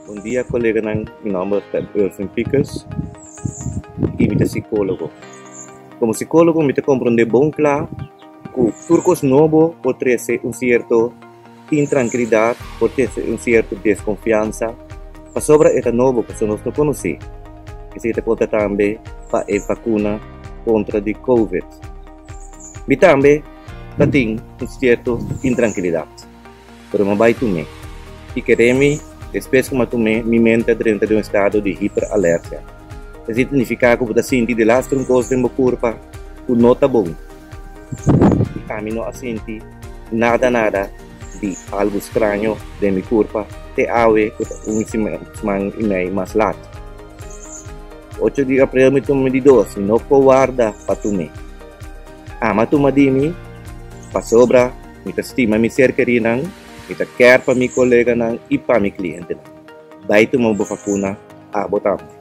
Bom dia, colega. Meu nome é Elfin Picas e eu sou psicólogo. Como psicólogo, eu compreendo bem claro que turcos novos podem ser certo intranquilidade, pode ser certo desconfiança, mas sobre esta novo que nós não conhecemos. Que se conta também para a vacuna contra a Covid. E também tem certo intranquilidade. Mas não vai tomar. E queremos, depois que eu tomei, minha mente dentro de estado de hiperalergia. Isso significa que eu vou sentir de lastro um coisa no meu corpo, que não está bom. E caminho a sentir nada de algo estranho de meu corpo, te ave semana e meia mais lado. 8 dias para eu tomar medidas, não vou guardar para tomar. Mas tomar de mim, para sobra, eu estima minha cercaria, eu quero para meu colega e para meu cliente. Vai tomar uma vacuna, botamos.